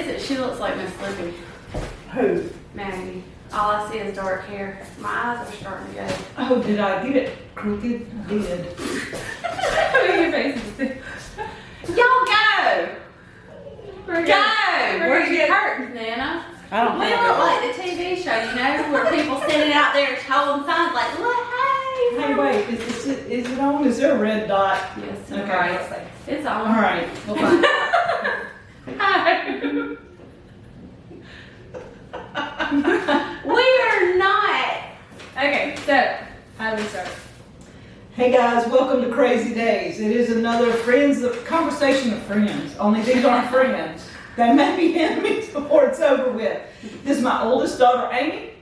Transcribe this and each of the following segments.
She looks like Miss Lippy. Who? Maggie. All I see is dark hair. My eyes are starting to go. Oh, did I get it crooked? I did. Your face is Y'all go! Where's your curtains, Nana? I don't We have look it. like the TV show, you know, where people sitting out there holding signs like, look, hey! Hey, wait, is it on? Is there a red dot? Yes, it's Okay. right. It's on. All right, well, fine. We are not. Okay, so how do we start? Hey guys, welcome to Crazy Days. It is another conversation of friends. Only these aren't friends. They may be enemies before it's over with. This is my oldest daughter, Amy,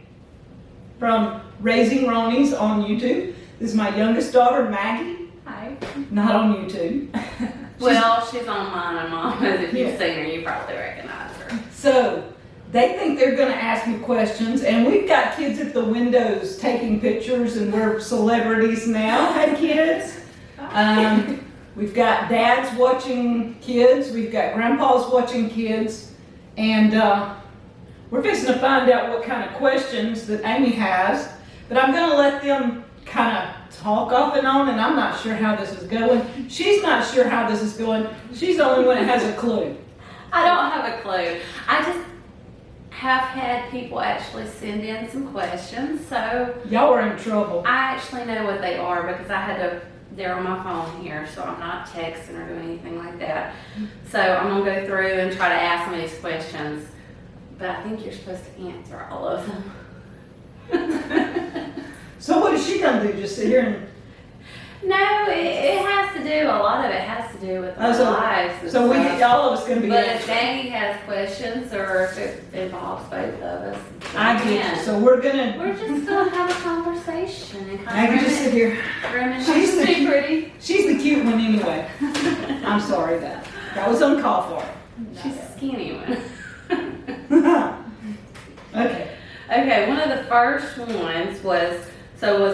from Raising Roneys on YouTube. This is my youngest daughter, Maggie, Hi. not on YouTube. Well, she's on mine and Mama's. If you've seen her, you probably recognize her. So they think they're going to ask me questions, and we've got kids at the windows taking pictures, and we're celebrities now. Hey, kids. We've got dads watching kids. We've got grandpas watching kids, and we're fixing to find out what kind of questions that Amy has. But I'm going to let them kind of talk off and on, and I'm not sure how this is going. She's not sure how this is going. She's the only one that has a clue. I don't have a clue. I just have had people actually send in some questions, so Y'all are in trouble. I actually know what they are because they're on my phone here, so I'm not texting or doing anything like that. So I'm gonna go through and try to ask some of these questions, but I think you're supposed to answer all of them. So what is she gonna do? Just sit here and? No, it has to do, a lot of it has to do with our lives. And So stuff. all of us gonna be. But if Danny has questions or if it involves both of us, I get you. So we're we're gonna. just gonna have a conversation and I can just sit here. She's the- pretty. She's the cute one anyway. I'm sorry that was uncalled She's a skinny one. for. Okay. Okay, one of the first ones was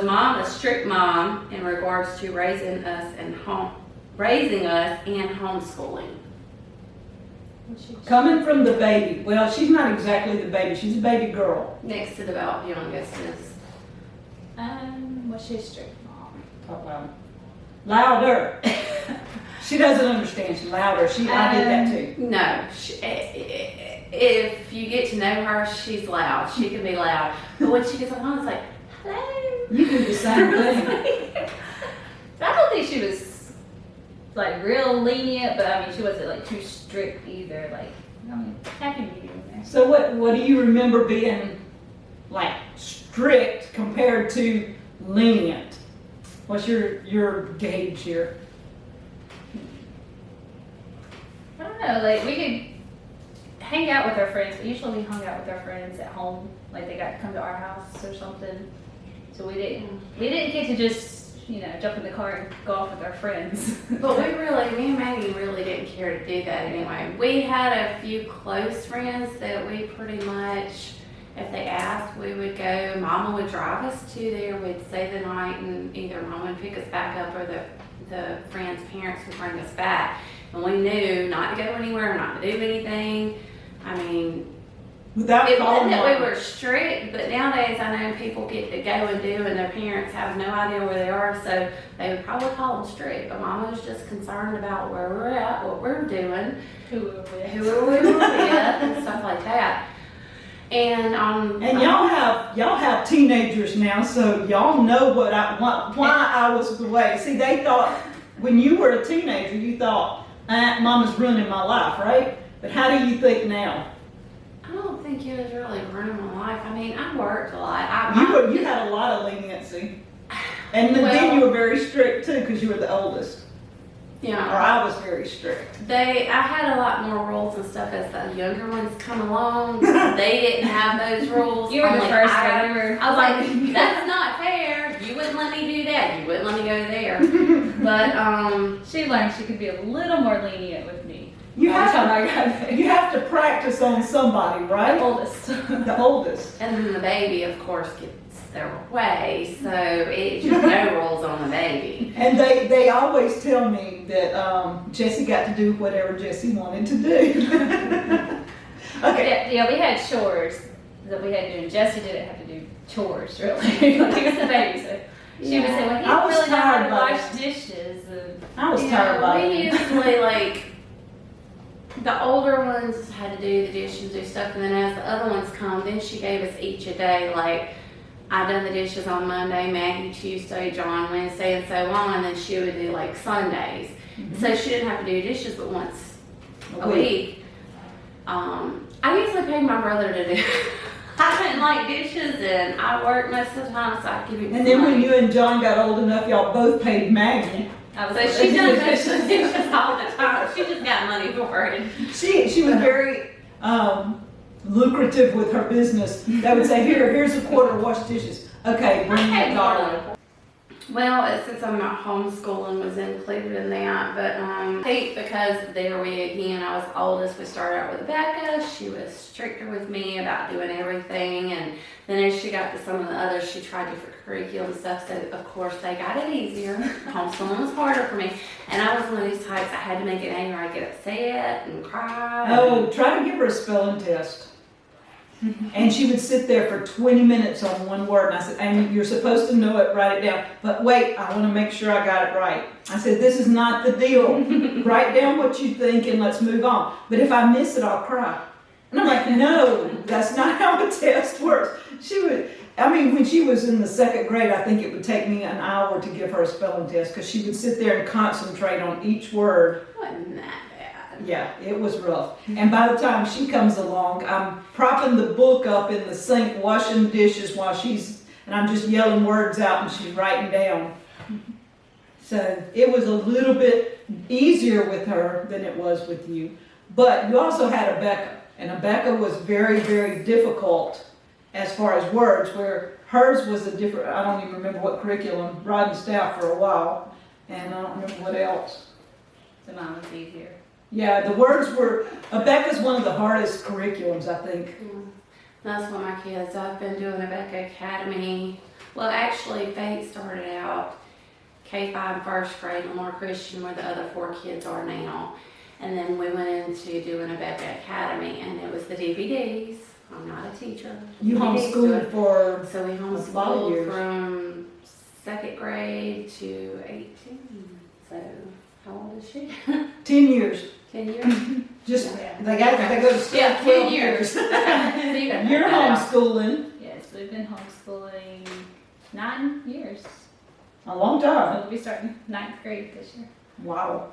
Mom a strict mom in regards to raising us and homeschooling? Coming from the baby. Well, she's not exactly the baby. She's a baby girl. Next to the about youngest is What's your strict mom? Talk loud. Louder. She doesn't understand. She's louder. I did that too. no. If you get to know her, she's loud. She can be loud, but when she gets on phone, it's like, hello. You do the same thing. I don't think she was like real lenient, but I mean she wasn't like too strict either. Like happy medium there. So what do you remember being like strict compared to lenient? What's your gauge here? I don't know. Like we could hang out with our friends. But usually we hung out with our friends at home. Like they got to come to our house or something. So we didn't get to just jump in the car and go off with our friends. But me and Maggie really didn't care to do that anyway. We had a few close friends that we pretty much, if they asked, we would go. Mama would drive us to there. We'd stay the night, and either Mama would pick us back up or the friends' parents would bring us back. And we knew not to go anywhere, not to do anything. I mean, Without it wasn't calling that we mom. were strict, but nowadays I know people get to go and do, and their parents have no idea where they are, so they would probably call them strict. But Mama was just concerned about where we're at, what we're doing, who we were with, and stuff like that. And y'all have teenagers now, so y'all know why I was the way. See, they thought when you were a teenager, you thought, Mama's ruining my life, right? But how do you think now? I don't think it was really ruining my life. I mean, I worked a lot. You had a lot of leniency, and then you were very strict too because you were the oldest. Yeah. Or I was very strict. I had a lot more rules and stuff as the younger ones come along. They didn't have those rules. You were the first one. I was like, that's not fair. You wouldn't let me do that. You wouldn't let me go there. But She learned she could be a little more lenient with me. You have to practice on somebody, right? The oldest. The oldest. and then the baby, of course, gets their way. So it's just no rules on the baby. And they always tell me that Jesse got to do whatever Jesse wanted to do. Okay. Yeah, we had chores that we had to do, and Jesse didn't have to do chores, really. He was the baby, so she would say, well, he I don't was really know how tired to by wash then. dishes. And I was tired by we it. usually like the older ones had to do the dishes, do stuff, and then as the other ones come, then she gave us each a day. Like I done the dishes on Monday, Maggie Tuesday, John Wednesday, and so on. And then she would do like Sundays. So she didn't have to do dishes but once a week. I usually paid my brother to do. I didn't like dishes, and I worked most of the time, so I give him. And then when you and John got old enough, y'all both paid Maggie. I was So like, she does the dishes all the time. She just got money for it. She was very lucrative with her business. They would say, here's a quarter, wash dishes. Okay, bring I that paid dollar. Well, since I'm not homeschooling was included in that, but I think because there we again, I was the oldest, we started out with Becca. She was stricter with me about doing everything, and then as she got to some of the others, she tried different curriculum stuff, so of course they got it easier. Homeschooling was harder for me, and I was one of these types, I had to make it A or I'd get upset and cry. Oh, try to give her a spelling test. And she would sit there for 20 minutes on one word, and I said, Amy, you're supposed to know it, write it down. But wait, I want to make sure I got it right. I said, this is not the deal. Write down what you think and let's move on. But if I miss it, I'll cry. And I'm like, no, that's not how a test works. When she was in the second grade, I think it would take me an hour to give her a spelling test because she would sit there and concentrate on each word. Wasn't that bad. Yeah, it was rough. And by the time she comes along, I'm propping the book up in the sink, washing dishes and I'm just yelling words out and she's writing down. So it was a little bit easier with her than it was with you. But you also had a Becca, and a Becca was very, very difficult as far as words, where hers was a different, I don't even remember what curriculum, riding staff for a while, and I don't remember what else. so mine was easier. Yeah, the words were, Becca's one of the hardest curriculums, I think. That's what my kids, I've been doing a Becca Academy. Well, actually, Faith started out K-5 first grade, Lamar Christian, where the other 4 kids are now. And then we went into doing a Becca Academy, and it was the DVDs. I'm not a teacher. You DVDs homeschooled for, So we lot of homeschooled years. from 2nd grade to 18. So how old is she? 10 years. 10 years? Just, Yeah. they go to school Yeah, 12 10 years. You're homeschooling Yes, we've been homeschooling 9 years. a long So time. we'll be starting 9th grade this year. Wow.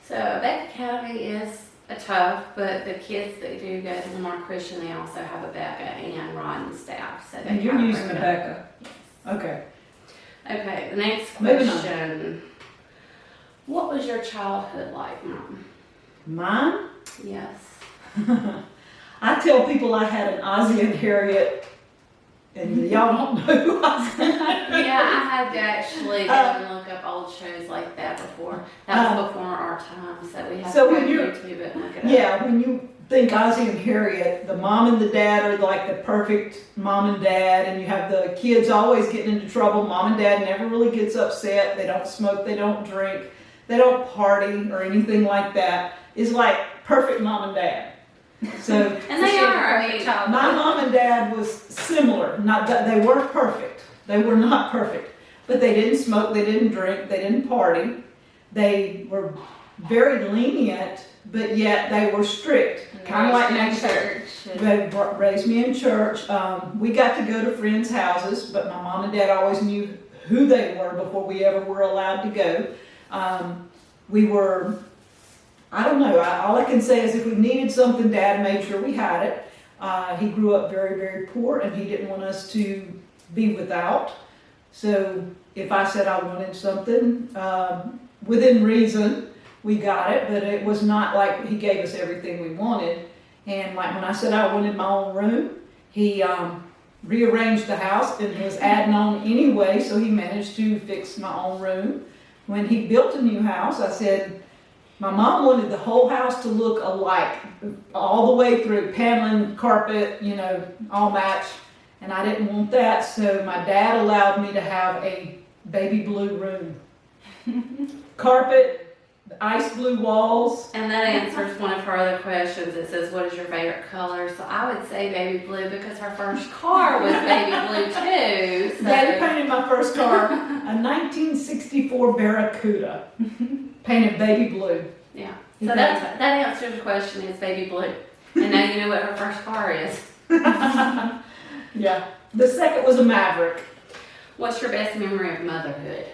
So Becca Academy is a tough, but the kids that do go to Lamar Christian, they also have a Becca and Ron staff. So they And you're kinda using break a it up. Becca. Okay. Okay, the next Moving on. question. What was your childhood like, Mom? Mine? Yes. I tell people I had an Ozzie and Harriet, and y'all don't know who Ozzie and Harriet. Yeah, I had to actually go and look up old shows like that before. That was before our time, so we have So to go when to you're- YouTube it and look it up. Yeah, when you think Ozzie and Harriet, the mom and the dad are like the perfect mom and dad, and you have the kids always getting into trouble. Mom and dad never really gets upset. They don't smoke, they don't drink, they don't party or anything like that. It's like perfect mom and dad. So And they are, I mean, my mom and dad was similar. Not that they weren't perfect. They were not perfect. But they didn't smoke, they didn't drink, they didn't party. They were very lenient, but yet they were strict. Kind of like Maggie said. church. They raised me in church. We got to go to friends' houses, but my mom and dad always knew who they were before we ever were allowed to go. We were, I don't know, all I can say is if we needed something, Dad made sure we had it. He grew up very, very poor, and he didn't want us to be without. So if I said I wanted something, within reason, we got it, but it was not like he gave us everything we wanted. And like when I said I wanted my own room, he rearranged the house and was adding on anyway, so he managed to fix my own room. When he built a new house, I said, my mom wanted the whole house to look alike, all the way through, paneling, carpet, all matched, and I didn't want that, so my dad allowed me to have a baby blue room. Carpet, ice blue walls. And that answers one of her other questions. It says, what is your favorite color? So I would say baby blue because her first car was baby blue too. So. Daddy painted my first car, a 1964 Barracuda, painted baby blue. Yeah. So that answers the question is baby blue. And now you know what her first car is. Yeah. The second was a Maverick. What's your best memory of motherhood?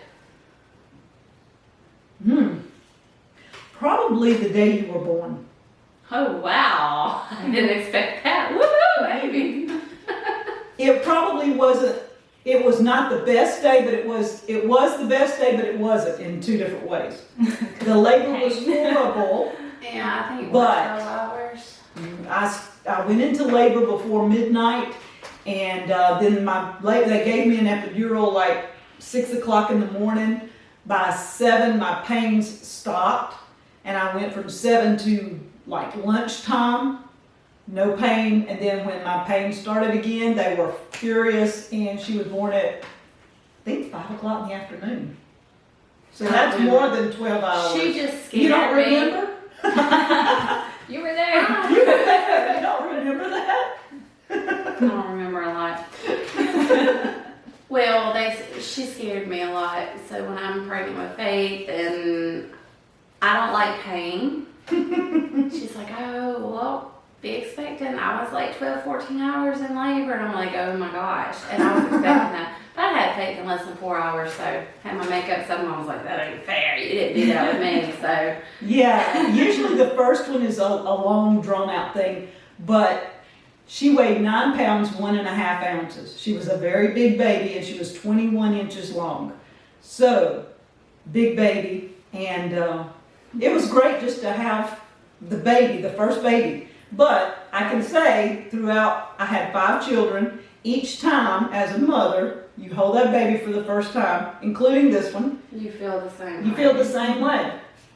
Probably the day you were born. Oh, wow. I didn't expect that. Woohoo, baby. It probably wasn't, it was not the best day, but it was the best day, but it wasn't in two different ways. The labor was horrible. Yeah, I think it But- was 12 hours. I went into labor before midnight, and then they gave me an epidural like 6 o'clock in the morning. By 7, my pains stopped, and I went from 7 to like lunchtime, no pain. And then when my pain started again, they were furious, and she was born at, I think, 5 o'clock in the afternoon. So that's more than 12 hours. She just scared You don't me. remember? You were there. You don't remember that? I don't remember a lot. Well, she scared me a lot. So when I'm pregnant with Faith and I don't like pain, she's like, oh, well, be expecting. I was like 12, 14 hours in labor, and I'm like, oh my gosh. And I was expecting that. But I had Faith in less than 4 hours, so had my makeup done. I was like, that ain't fair. You didn't do that with me, so. Yeah, usually the first one is a long, drawn-out thing, but she weighed 9 pounds, 1.5 ounces. She was a very big baby, and she was 21 inches long. So, big baby, and it was great just to have the baby, the first baby. But I can say throughout, I had 5 children. Each time, as a mother, you hold that baby for the first time, including this one. You feel the same You way. feel the same way.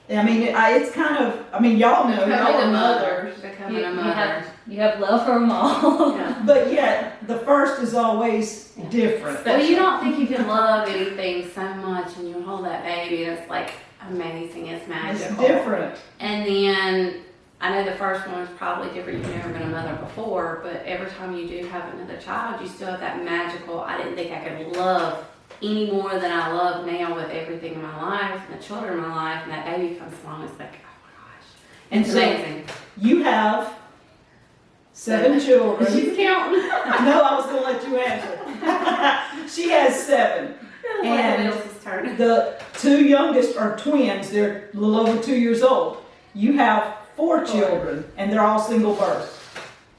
I mean, it's kind of, I mean, y'all know, y'all Becoming are a mothers. mother. Becoming a mother. You have love for them all. Yeah. But yet, the first is always different. Well, you don't think you can love anything so much, and you hold that baby, and it's like amazing. It's magical. It's different. And then I know the first one was probably different. You've never been a mother before, but every time you do have another child, you still have that magical. I didn't think I could love any more than I love now with everything in my life and the children in my life, and that baby comes along. It's like, oh my gosh, And it's so amazing. you have 7 children. She's counting. No, I was going to let you answer. She has 7. And Elsa's turn. the 2 youngest are twins. They're a little over 2 years old. You have 4 children, and they're all single births.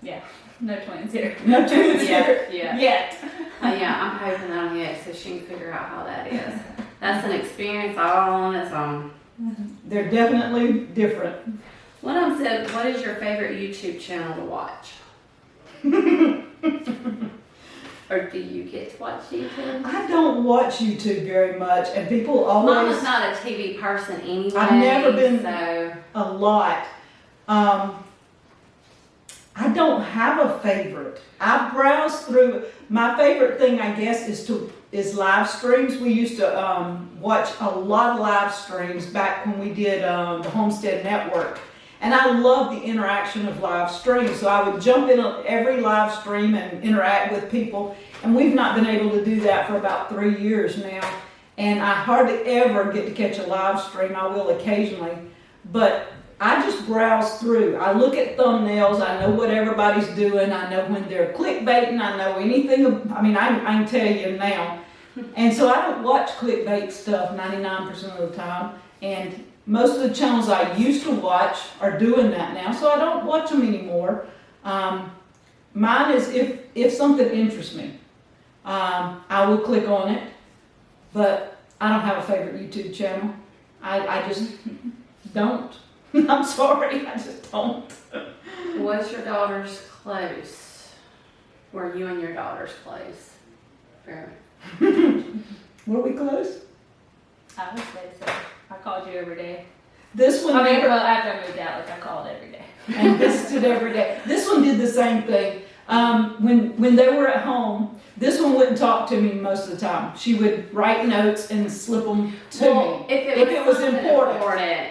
Yeah, no twins here. No twins Yeah, here yeah. yet. Yeah, I'm hoping that I'll get it so she can figure out how that is. That's an experience all on its own. They're definitely different. One of them said, what is your favorite YouTube channel to watch? Or do you get to watch YouTube? I don't watch YouTube very much, and people always. Mama's not a TV person anyway. I've never been so. a lot. I don't have a favorite. I browse through. My favorite thing, I guess, is live streams. We used to watch a lot of live streams back when we did the Homestead Network. And I love the interaction of live streams. So I would jump in on every live stream and interact with people. And we've not been able to do that for about 3 years now. And I hardly ever get to catch a live stream. I will occasionally. But I just browse through. I look at thumbnails. I know what everybody's doing. I know when they're clickbaiting. I know anything. I mean, I can tell you now. And so I don't watch clickbait stuff 99% of the time. And most of the channels I used to watch are doing that now, so I don't watch them anymore. Mine is if something interests me, I will click on it, but I don't have a favorite YouTube channel. I just don't. I'm sorry, I just don't. Was your daughters close? Were you and your daughters close? Very. Were we close? I would say so. I called you every day. This one I mean, never, well, after I moved out, like I called every day. and visited every day. This one did the same thing. When they were at home, this one wouldn't talk to me most of the time. She would write notes and slip them to me. If it was important.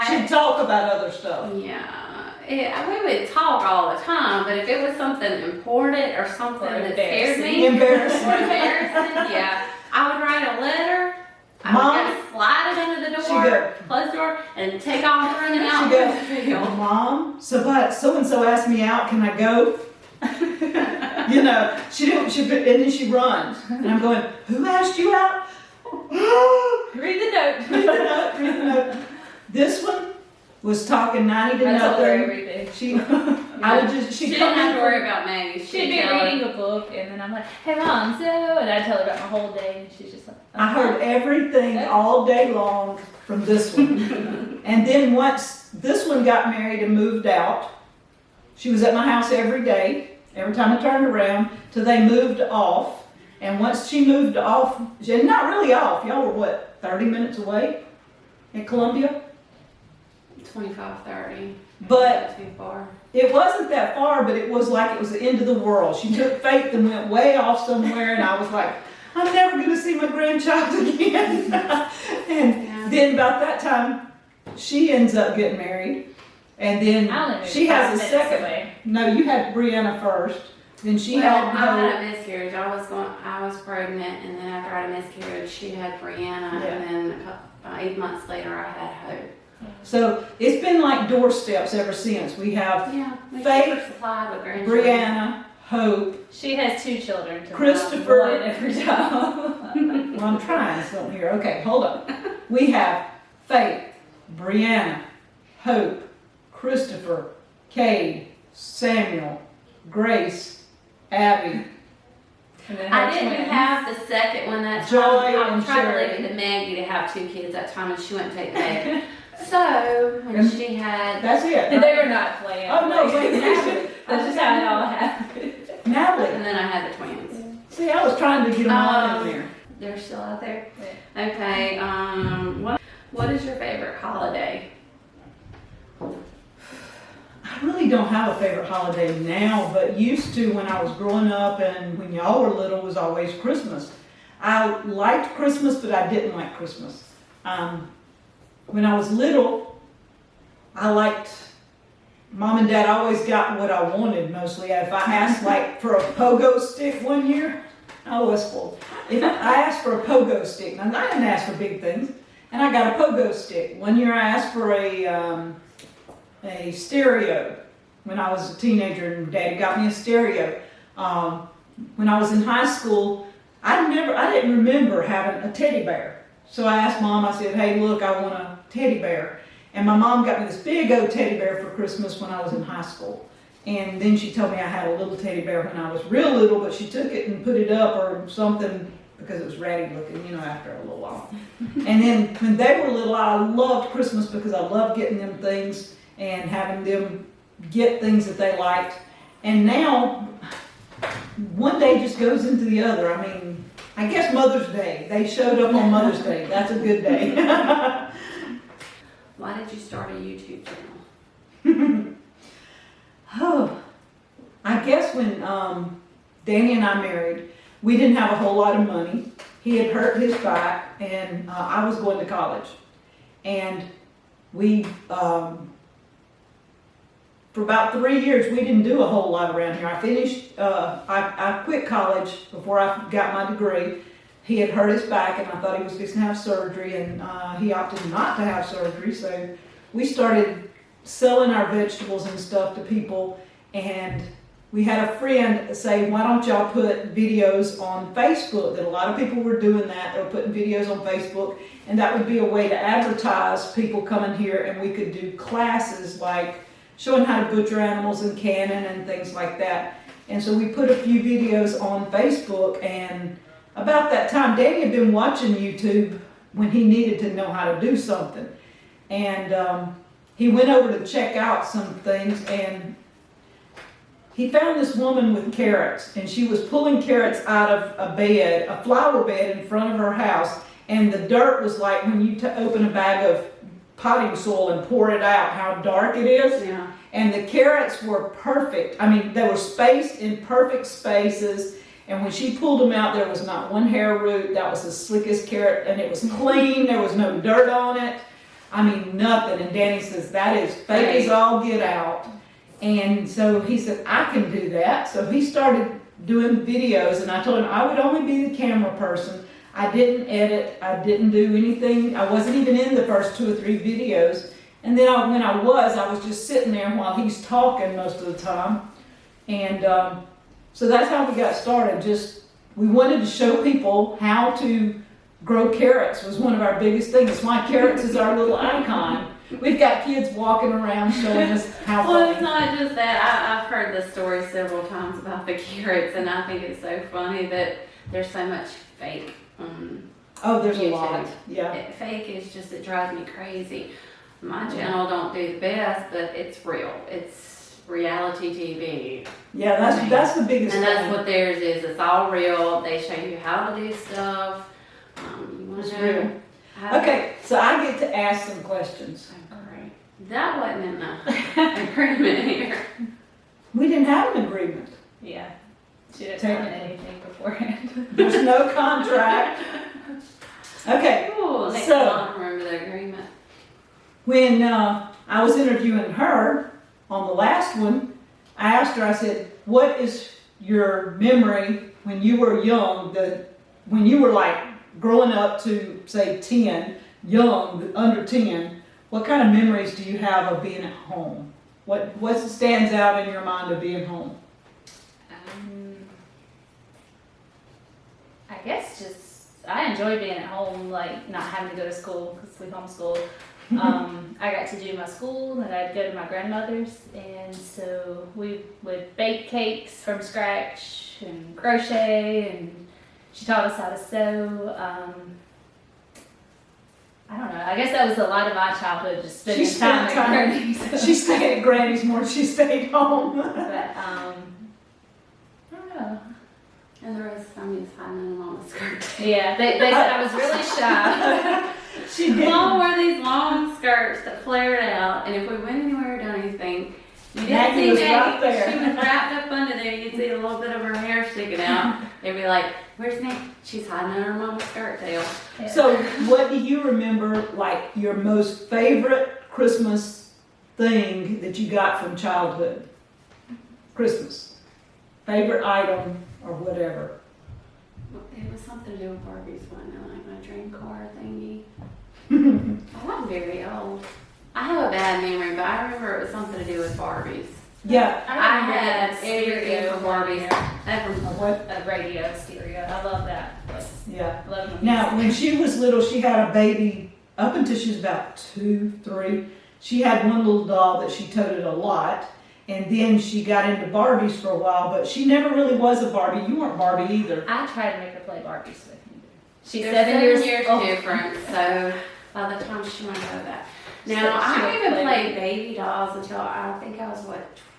She'd talk about other stuff. We would talk all the time, but if it was something important or something that scared me, Embarrassing. or embarrassing, I would write a letter. I Mom, would go slide it under the she door, go, close the door, and take off running out. She goes, Mom, so and so asked me out. Can I go? You know, she didn't. And then she runs, and I'm going, who asked you out? Read the note. Read the note. Read the note. This one was talking 90 to I told her nothing. everything. I would just. She didn't have to worry about Maggie. She'd be reading a book, and then I'm like, "Hey, Mom, so," and I tell her about my whole day, and she's just like, I heard everything all day long from this one. And then once this one got married and moved out, she was at my house every day, every time I turned around, till they moved off. And once she moved off, not really off, y'all were what, 30 minutes away at Columbia? 25, 30. But Not too far. it wasn't that far, but it was like it was the end of the world. She took Faith and went way off somewhere, and I was like, I'm never going to see my grandchild again. And then about that time, she ends up getting married. And then she has a second. Away. No, you had Brianna first. Then she I had had a miscarriage. I was pregnant, and then after I had a miscarriage, she had Brianna, and then 8 months later, I had Hope. So it's been like doorsteps ever since. We have we Faith, keep her supplied with grandchildren. Brianna, Hope. She has 2 children. To Christopher. one every time. Well, I'm trying something here. Okay, hold on. We have Faith, Brianna, Hope, Christopher, Cade, Samuel, Grace, Abby. And then I her didn't twins. have the second one that Joy time. I and was trying to Sherry. leave it to Maggie to have 2 kids that time, and she wouldn't take the baby. So when she had, That's it. And they were not playing. Oh no, like, wait, Natalie. That's just how it all happened. Natalie. and then I had the twins. See, I was trying to get them all in there. They're still out there. Okay. What is your favorite holiday? I really don't have a favorite holiday now, but used to when I was growing up and when y'all were little was always Christmas. I liked Christmas, but I didn't like Christmas. When I was little, I liked, Mom and Dad always got what I wanted mostly. If I asked like for a pogo stick one year, I was full. If I asked for a pogo stick, and I didn't ask for big things, and I got a pogo stick. One year I asked for a stereo when I was a teenager, and Daddy got me a stereo. When I was in high school, I didn't remember having a teddy bear. So I asked Mom, I said, hey, look, I want a teddy bear. And my mom got me this big old teddy bear for Christmas when I was in high school. And then she told me I had a little teddy bear when I was real little, but she took it and put it up or something because it was ratty looking, after a little while. And then when they were little, I loved Christmas because I loved getting them things and having them get things that they liked. And now, one day just goes into the other. I mean, I guess Mother's Day. They showed up on Mother's Day. That's a good day. Why did you start a YouTube channel? Oh, I guess when Danny and I married, we didn't have a whole lot of money. He had hurt his back, and I was going to college. And we, for about 3 years, we didn't do a whole lot around here. I finished, I quit college before I got my degree. He had hurt his back, and I thought he was fixing to have surgery, and he opted not to have surgery. So we started selling our vegetables and stuff to people, and we had a friend say, why don't y'all put videos on Facebook? That a lot of people were doing that. They were putting videos on Facebook, and that would be a way to advertise people coming here, and we could do classes like showing how to butcher animals in canning and things like that. And so we put a few videos on Facebook, and about that time, Danny had been watching YouTube when he needed to know how to do something. And he went over to check out some things, and he found this woman with carrots, and she was pulling carrots out of a bed, a flower bed in front of her house, and the dirt was like when you open a bag of potting soil and pour it out, how dark it is. Yeah. And the carrots were perfect. I mean, they were spaced in perfect spaces, and when she pulled them out, there was not one hair root. That was the slickest carrot, and it was clean. There was no dirt on it. I mean, nothing. And Danny says, that is fake as all get out. And so he said, I can do that. So he started doing videos, and I told him I would only be the camera person. I didn't edit, I didn't do anything. I wasn't even in the first 2 or 3 videos. And then when I was just sitting there while he's talking most of the time. And so that's how we got started. We wanted to show people how to grow carrots was one of our biggest things. That's why carrots is our little icon. We've got kids walking around showing us how Well, funny. it's not just that. I've heard the story several times about the carrots, and I think it's so funny that there's so much fake. Oh, there's a YouTube. lot. Yeah. Fake is just, it drives me crazy. My channel don't do the best, but it's real. It's reality TV. Yeah, that's the biggest And thing. that's what theirs is. It's all real. They show you how to do stuff. You want It's to know real. how to... Okay, so I get to ask some questions. Oh, great. That wasn't in the agreement here. We didn't have an agreement. Yeah. She didn't Take sign it. anything beforehand. There's no contract. Okay, Ooh, next So- time I'll remember the agreement. when I was interviewing her on the last one, I asked her, I said, what is your memory when you were young, when you were like growing up to say 10, young, under 10, what kind of memories do you have of being at home? What stands out in your mind of being home? I guess I enjoy being at home, like not having to go to school because we homeschool. I got to do my school, and I'd go to my grandmother's, and so we would bake cakes from scratch and crochet, and she taught us how to sew. I don't know. I guess that was a lot of my childhood, just spending She time spent at time- Granny's. She stayed at Granny's more than she stayed home. But I don't know. And the rest of me is hiding in mama's skirt. Yeah, they said I was really shy. She did. Mom wore these long skirts that flared out, and if we went anywhere or done anything, you didn't Maggie see was Maggie. right there. She was wrapped up under there. You'd see a little bit of her hair sticking out. They'd be like, "Where's Maggie? She's hiding under her mama's skirt tail." So, what do you remember, like, your most favorite Christmas thing that you got from childhood? Christmas. Favorite item or whatever. It was something to do with Barbies, wasn't it? Like my dream car thingy. I wasn't very old. I have a bad memory, but I remember it was something to do with Barbies. Yeah. I had everything from Barbies. What? A radio stereo. I love that. Yeah. I love music. Now, when she was little, she had a baby up until she was about 2, 3. She had one little doll that she toted a lot. And then she got into Barbies for a while, but she never really was a Barbie. You weren't Barbie either. I tried to make her play Barbies with me. She's There's 7 years old. difference, so by the time she might know that. So Now, I she didn't would even play play baby dolls until I think I was,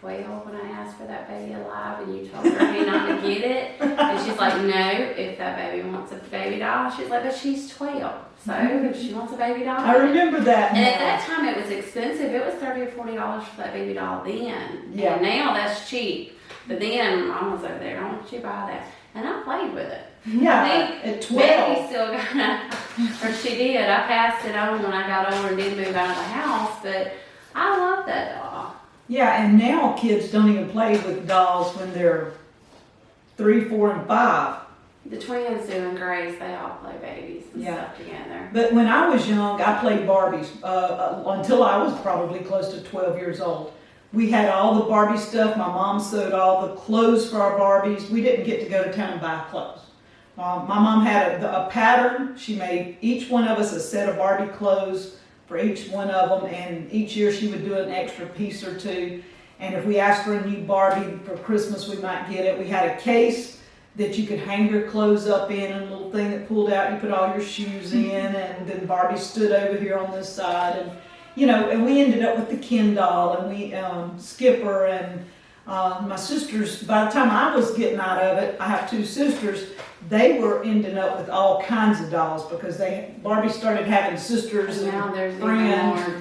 12 when I asked for that baby alive, and you told her hey, not to get it. And she's like, no, if that baby wants a baby doll. She's like, but she's 12, so if she wants a baby doll. I remember that. And at now. that time, it was expensive. It was $30 or $40 for that baby doll then. Yeah. And now that's cheap. But then Mom was over there, don't you buy that? And I played with it. Yeah, I at Maggie 12. still got it, or she did. I passed it on when I got older and did move out of the house, but I love that doll. Yeah, and now kids don't even play with dolls when they're 3, 4, and 5. The twins doing Grace, they all play babies and Yeah. stuff together. But when I was young, I played Barbies until I was probably close to 12 years old. We had all the Barbie stuff. My mom sewed all the clothes for our Barbies. We didn't get to go to town and buy clothes. My mom had a pattern. She made each one of us a set of Barbie clothes for each one of them, and each year she would do an extra piece or two. And if we asked for a new Barbie for Christmas, we might get it. We had a case that you could hang your clothes up in, and a little thing that pulled out, you put all your shoes in, and then Barbie stood over here on this side, and and we ended up with the Ken doll, and we Skipper, and my sisters. By the time I was getting out of it, I have 2 sisters. They were ending up with all kinds of dolls because Barbie started having sisters And now and there's even friends, more.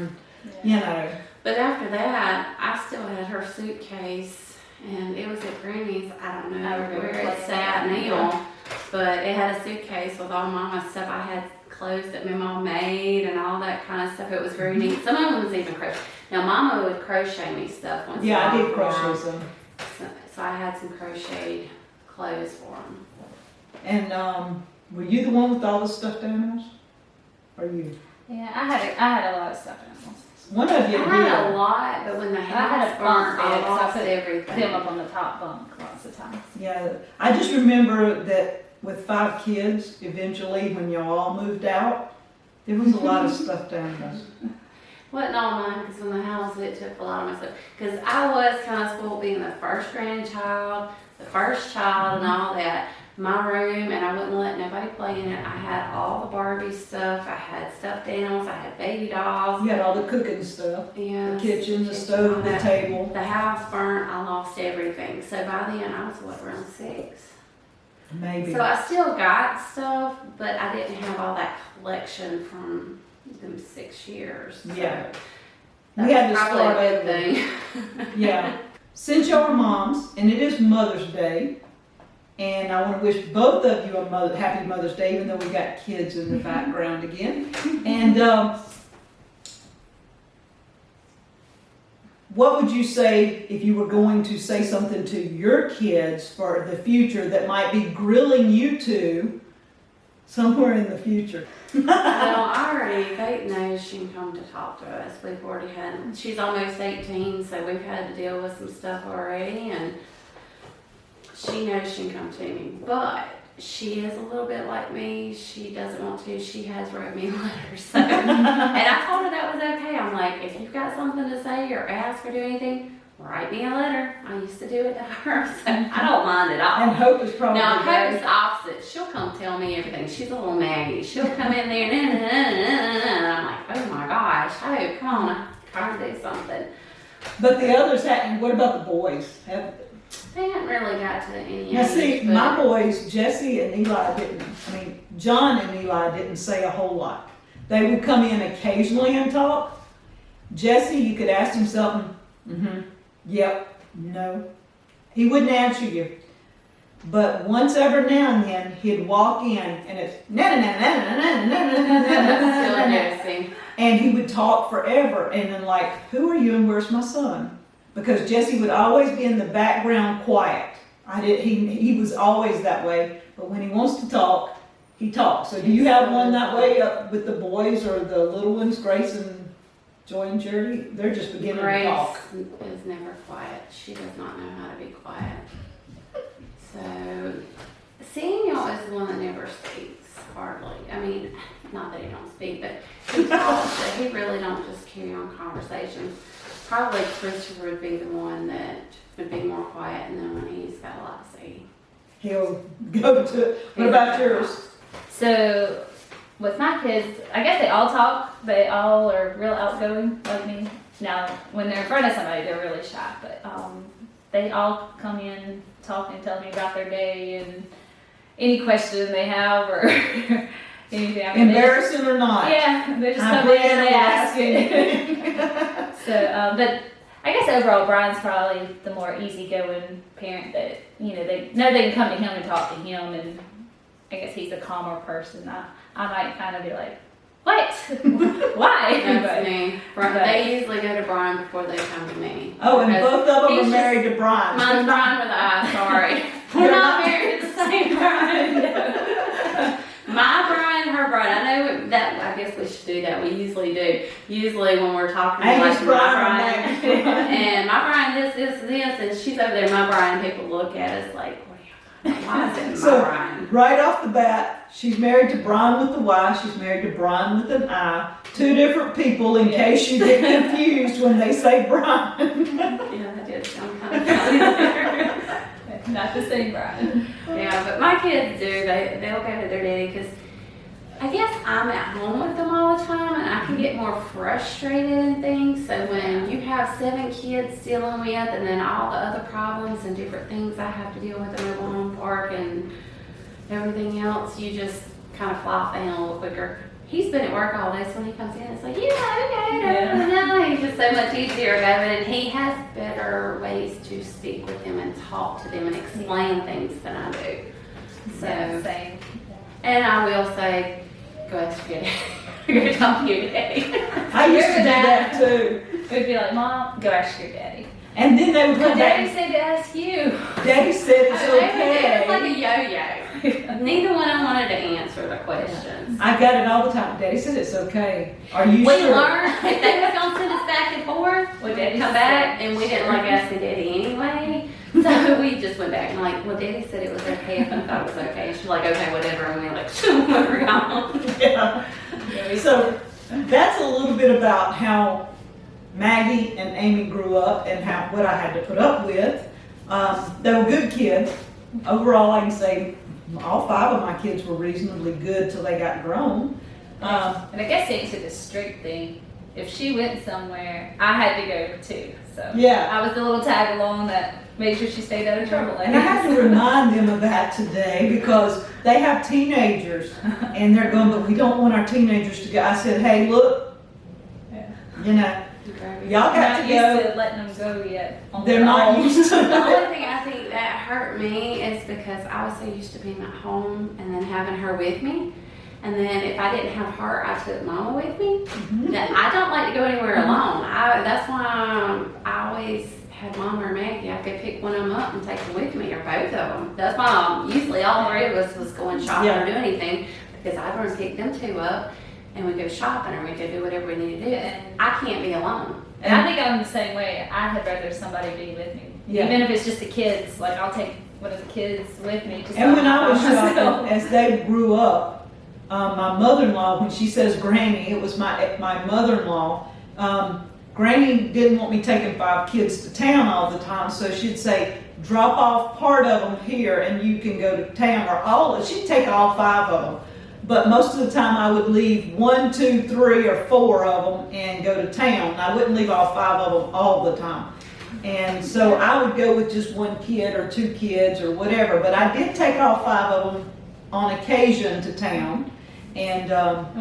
and But after that, I still had her suitcase, and it was at Granny's. I don't know I remember where playing it's at with that. now, but it had a suitcase with all Mama's stuff. I had clothes that my mom made and all that kind of stuff. It was very neat. Some of them was even crochet. Now, Mama would crochet me stuff once. Yeah, I in a did while. crochet some. So I had some crocheted clothes for them. And were you the one with all the stuffed animals? Or you? Yeah, I had a lot of stuff animals. One of you I had a did. lot, but when the I had house a bunk burned, I bed, so I lost put everything. them up on the top bunk lots of times. Yeah, I just remember that with 5 kids, eventually when y'all all moved out, there was a lot of stuffed animals. Wasn't all mine, because in the house it took a lot of my stuff. Because I was kind of spoiled being the first grandchild, the first child, and all that. My room, and I wouldn't let nobody play in it. I had all the Barbie stuff. I had stuffed animals. I had baby dolls. You had all the cooking stuff, Yeah. the kitchen, the stove, the table. The house burnt. I lost everything. So by then I was around 6. Maybe. So I still got stuff, but I didn't have all that collection from them 6 years. So Yeah. that's We had to probably start a good over. thing. Yeah. Since y'all are moms, and it is Mother's Day, and I want to wish both of you a happy Mother's Day, even though we got kids in the background again. And what would you say if you were going to say something to your kids for the future that might be grilling you two somewhere in the future? Well, Faith knows she can come to talk to us. We've already had, she's almost 18, so we've had to deal with some stuff already, and she knows she can come to me. But she is a little bit like me. She doesn't want to. She has wrote me letters. So, and I told her that was okay. I'm like, if you've got something to say or ask or do anything, write me a letter. I used to do it to her, so I don't mind at all. And Hope is probably Now, Hope's very- the opposite. She'll come tell me everything. She's a little Maggie. She'll come in there, and I'm like, oh my gosh, Hope, come on, I'm trying to do something. But the others had, what about the boys? They hadn't really got to any Now age, see, but my boys, Jesse and Eli John and Eli didn't say a whole lot. They would come in occasionally and talk. Jesse, you could ask him something, yep, no. He wouldn't answer you. But once every now and then, he'd walk in and it's still Jesse. and he would talk forever and then like, who are you and where's my son? Because Jesse would always be in the background quiet. He was always that way, but when he wants to talk, he talks. So do you have one that way with the boys or the little ones, Grace and Joy and Charity? They're just beginning to talk. Grace is never quiet. She does not know how to be quiet. So, Samuel is the one that never speaks, hardly. I mean, not that he don't speak, but he talks, but he really don't just carry on conversations. Probably Christopher would be the one that would be more quiet, and then when he's got a lot to say. He'll go to, what about yours? So with my kids, I guess they all talk. They all are real outgoing like me. Now, when they're in front of somebody, they're really shy, but they all come in, talk and tell me about their day and any question they have or anything. I mean, Embarrassing or not? Yeah, they just I'm come in and glad they I'm ask. So, but I guess overall, Brian's probably the more easygoing parent that, they know they can come to him and talk to him, and I guess he's a calmer person. I might kind of be like, what? Why? That's me. They usually go to Brian before they come to me. Oh, and Because both of them he's are married to Brian. Mine's Brian with an I, sorry. We're not married to the same Brian. My Brian, her Brian. I know that, I guess we should do that. We usually do. Usually when we're talking Angus like Brian, my Angus Brian, Brian. and my Brian this, and she's over there, my Brian, people look at us like, what are you, why is it my So, Brian? right off the bat, she's married to Brian with the Y, she's married to Brian with an I. Two different people in case you get confused when they say Brian. Yeah, that did sound kind of funny there. Not the same Brian. Yeah, but my kids do. They'll go to their daddy because I guess I'm at home with them all the time, and I can get more frustrated and things. So when you have 7 kids dealing with, and then all the other problems and different things I have to deal with in the home park and everything else, you just kind of fly off the handle a little quicker. He's been at work all day, so when he comes in, it's like, no. He's just so much easier about it, and he has better ways to speak with them and talk to them and explain things than I do. So, Yeah, same. and I will say, go ask your daddy. Go talk to your daddy. I used to do that too. We'd be like, Mom, go ask your daddy. And then they would Well, come Daddy back. said to ask you. Daddy said it's It was like okay. a yo-yo. Neither one of them wanted to answer the questions. I got it all the time. Daddy said it's okay. Are you We sure? learned if they was gonna send us back and forth, we'd Daddy come said- back, and we didn't like asking Daddy anyway. So we just went back and like, well, Daddy said it was okay if I thought it was okay. She's like, okay, whatever. And we were like, we're gone. Yeah. So that's a little bit about how Maggie and Amy grew up and what I had to put up with. They were good kids. Overall, I can say all 5 of my kids were reasonably good till they got grown. And I guess into the strict thing, if she went somewhere, I had to go too. So Yeah. I was the little tag along that made sure she stayed out of trouble. And I have to remind them of that today because they have teenagers and they're going, but we don't want our teenagers to go. I said, hey, look, Yeah. you know, y'all got Not to used go. to letting them go yet. on They're their not own. used to The it. only thing I think that hurt me is because I was so used to being at home and then having her with me. And then if I didn't have her, I took Mama with me. Then I don't like to go anywhere alone. That's why I always had Mama or Maggie. I could pick one of them up and take them with me, or both of them. That's why usually all 3 of us was going shopping or do anything, because I'd run pick them 2 up and we'd go shopping or we'd go do whatever we need to do. And I can't be alone. And I think I'm the same way. I had rather somebody be with me. Yeah. Even if it's just the kids. Like, I'll take one of the kids with me. Just And when I was myself. shopping, as they grew up, my mother-in-law, when she says Granny, it was my mother-in-law. Granny didn't want me taking 5 kids to town all the time, so she'd say, drop off part of them here and you can go to town, or she'd take all 5 of them. But most of the time I would leave 1, 2, 3, or 4 of them and go to town. I wouldn't leave all 5 of them all the time. And so I would go with just 1 kid or 2 kids or whatever, but I did take all 5 of them on occasion to town. And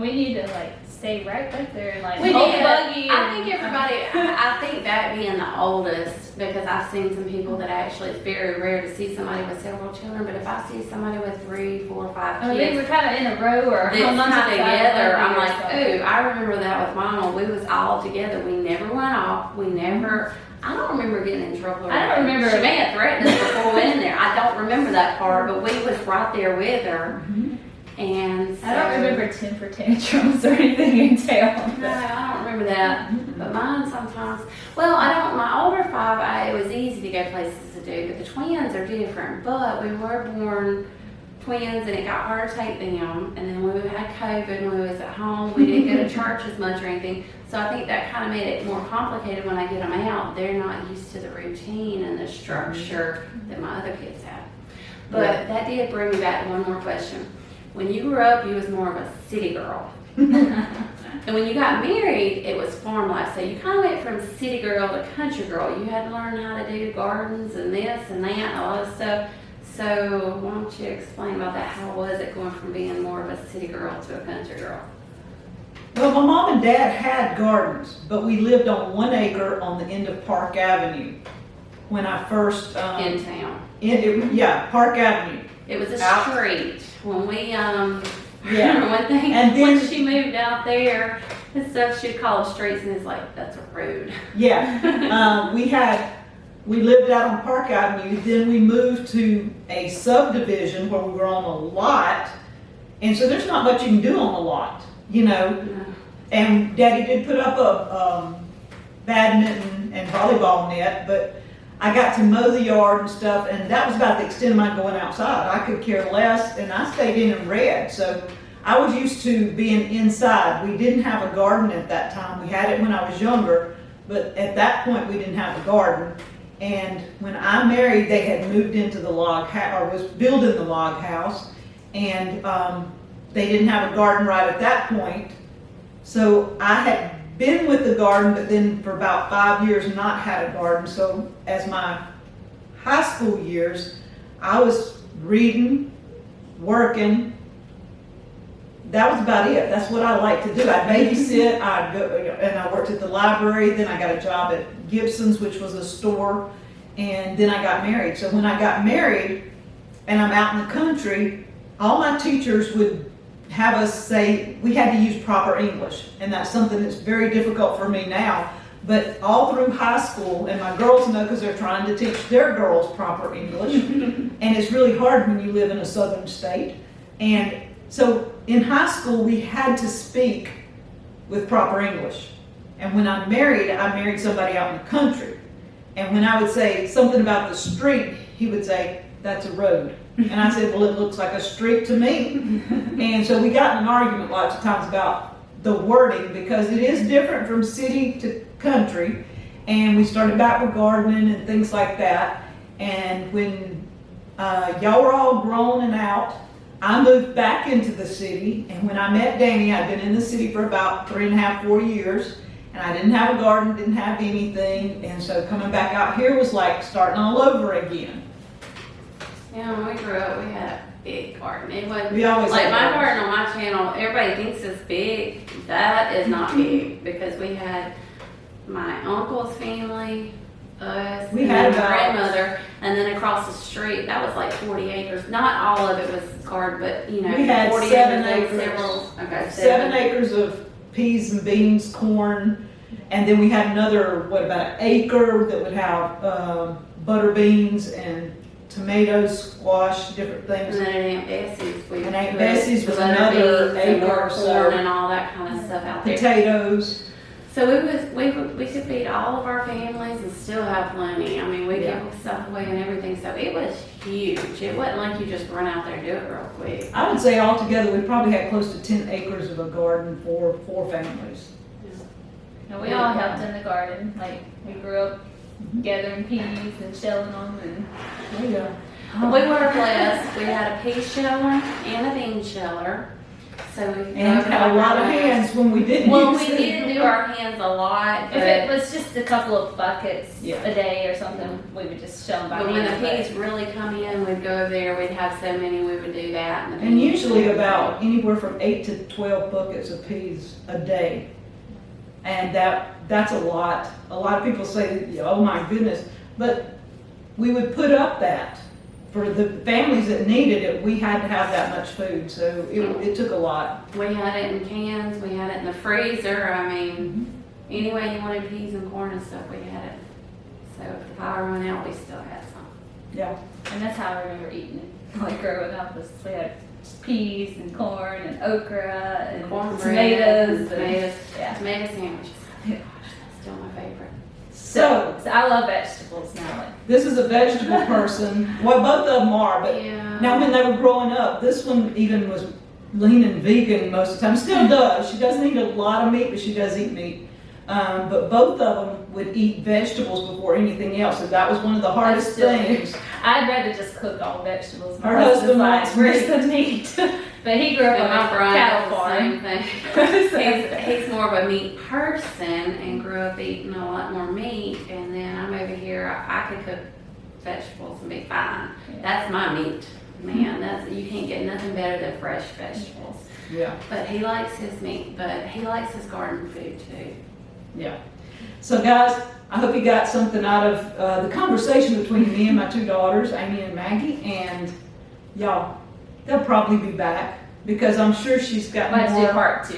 We need to, like, stay right back there and, like, We hold the did. buggy. I think everybody, I think that being the oldest, because I've seen some people that actually, it's very rare to see somebody with several children, but if I see somebody with 3, 4, 5 I mean, kids we're kind of in a row or that's hung onto kind the of side of the together, I'm buggy or like, something. ooh, I remember that with Mama. We was all together. We never went off. We never, I don't remember getting in trouble. or I don't anything. remember- She may have threatened us before we went in there. I don't remember that part, but we was right there with her. And so, I don't remember temper tantrums or anything in town. No, I don't remember that. But mine sometimes, well, I don't, my older 5, it was easy to go places to do, but the twins are different. But we were born twins and it got hard to take them. And then when we had COVID, when we was at home, we didn't go to church as much or anything. So I think that kind of made it more complicated when I get them out. They're not used to the routine and the structure that my other kids have. But that did bring me back to one more question. When you grew up, you was more of a city girl. And when you got married, it was farm life. So you kind of went from city girl to country girl. You had to learn how to do gardens and this and that and a lot of stuff. So why don't you explain about that? How was it going from being more of a city girl to a country girl? well, my mom and dad had gardens, but we lived on 1 acre on the end of Park Avenue when I first In town. Park Avenue. It was a Out. street. When we, Yeah. remember one thing, And then- when she moved out there and stuff, she'd call the streets and it's like, that's a road. Yeah, we lived out on Park Avenue, then we moved to a subdivision where we were on a lot, and so there's not much you can do on a lot, you know. And Daddy did put up a badminton and volleyball net, but I got to mow the yard and stuff, and that was about the extent of my going outside. I could care less, and I stayed in and read, so I was used to being inside. We didn't have a garden at that time. We had it when I was younger, but at that point we didn't have a garden. And when I married, they had moved into the log house, or was building the log house, and they didn't have a garden right at that point. So I had been with the garden, but then for about 5 years not had a garden. So as my high school years, I was reading, working. That was about it. That's what I like to do. I'd babysit, I'd go, and I worked at the library. Then I got a job at Gibson's, which was a store, and then I got married. So when I got married, and I'm out in the country, all my teachers would have us say, we had to use proper English. And that's something that's very difficult for me now. But all through high school, and my girls know because they're trying to teach their girls proper English. And it's really hard when you live in a southern state. And so in high school, we had to speak with proper English. And when I married somebody out in the country. And when I would say something about the street, he would say, that's a road. And I said, well, it looks like a street to me. And so we got in an argument lots of times about the wording because it is different from city to country. And we started back with gardening and things like that. And when y'all were all grown and out, I moved back into the city. And when I met Danny, I'd been in the city for about 3.5, 4 years. And I didn't have a garden, didn't have anything. And so coming back out here was like starting all over again. Yeah, when we grew up, we had a big garden. It wasn't We always like had my gardens. garden on my channel. Everybody thinks it's big. That is not big because we had my uncle's family, us, We and had then my about- grandmother, and then across the street that was like 40 acres. Not all of it was garden, but you know, We had 40 7 acres. acres. Several. Okay, 7 acres of peas and beans, corn, and then we had another, what about an acre that would have butter beans and tomatoes, squash, different things. And then at Aunt Bessie's, we And Aunt put Bessie's the was butter another beans and more acre or so. corn and all that kind of stuff out there. Potatoes. So we could feed all of our families and still have plenty. I mean, we Yeah. give stuff away and everything, so it was huge. It wasn't like you just run out there and do it real quick. I would say altogether we probably had close to 10 acres of a garden for 4 families. And we all helped in the garden. Like, we grew up gathering peas and shelling them and Oh, yeah. We were blessed. We had a pea sheller and a bean sheller. So we And had a lot of hands when we didn't Well, use we it. did do our hands a lot, if it but was just a couple of buckets Yeah. a day or something, we would just shell them by when the hand. but- peas really come in, we'd go over there, we'd have so many, we would do that. the And beans. usually about anywhere from 8 to 12 buckets of peas a day. And that's a lot. A lot of people say, oh my goodness. But we would put up that. For the families that needed it, we had to have that much food. So it took a lot. We had it in cans, we had it in the freezer, I mean, any way you wanted peas and corn and stuff, we had it. So if the power went out, we still had some. Yeah. And that's how I remember eating it. Like growing up, was we had peas and corn and okra and Cornbread, tomatoes. tomatoes, Yeah. tomato sandwiches. Gosh, that's still my favorite. So So I love vegetables now. Like, this is a vegetable person. Well, both of them are. But Yeah. now when they were growing up, this one even was leaning vegan most of the time. Still does. She doesn't eat a lot of meat, but she does eat meat. But both of them would eat vegetables before anything else. And that was one of the hardest still do. things. I'd rather just cook all vegetables. My Her husband like, likes where's meat." the meat? But he grew up And on my a Brian cattle does the farm. same thing. He's more of a meat person and grew up eating a lot more meat. And then I'm over here, I could cook vegetables and be fine. Yeah. That's my meat, man. You can't get nothing better than fresh vegetables. Yeah. But he likes his meat, but he likes his garden food too. Yeah. So guys, I hope you got something out of the conversation between me and my 2 daughters, Amy and Maggie. And y'all, they'll probably be back because I'm sure she's got Let's do more. part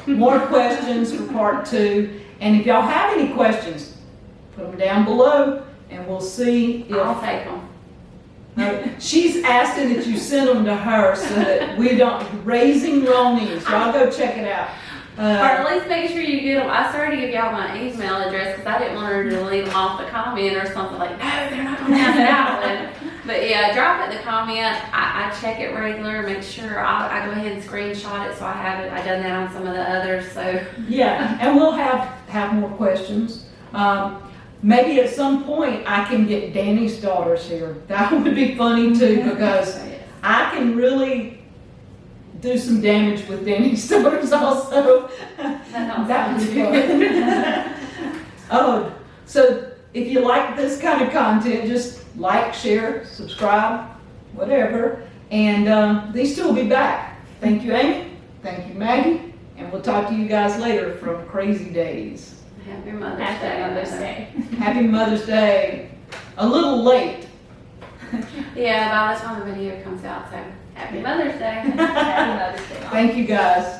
2. More questions for part 2. And if y'all have any questions, put them down below and we'll see I'll if take them. she's asking that you send them to her so that we don't, Raising Roneys. Y'all go check it out. Or at least make sure you get them. I started to give y'all my email address because I didn't want her to delete them off the comment or something like, no, they're not going to have that one. But yeah, drop it in the comment. I check it regular, make sure I go ahead and screenshot it so I have it. I've done that on some of the others, so. Yeah, and we'll have more questions. Maybe at some point I can get Danny's daughters here. That would be funny too because I can really do some damage with Danny's daughters also. That would be fun. Oh, so if you like this kind of content, just like, share, subscribe, whatever. And these 2 will be back. Thank you, Amy. Thank you, Maggie. And we'll talk to you guys later from Crazy Days. Happy Mother's Day. Happy Mother's Day. Happy Mother's Day. A little late. Yeah, by the time the video comes out, so Happy Mother's Day. Happy Mother's Day, Mom. Thank you, guys.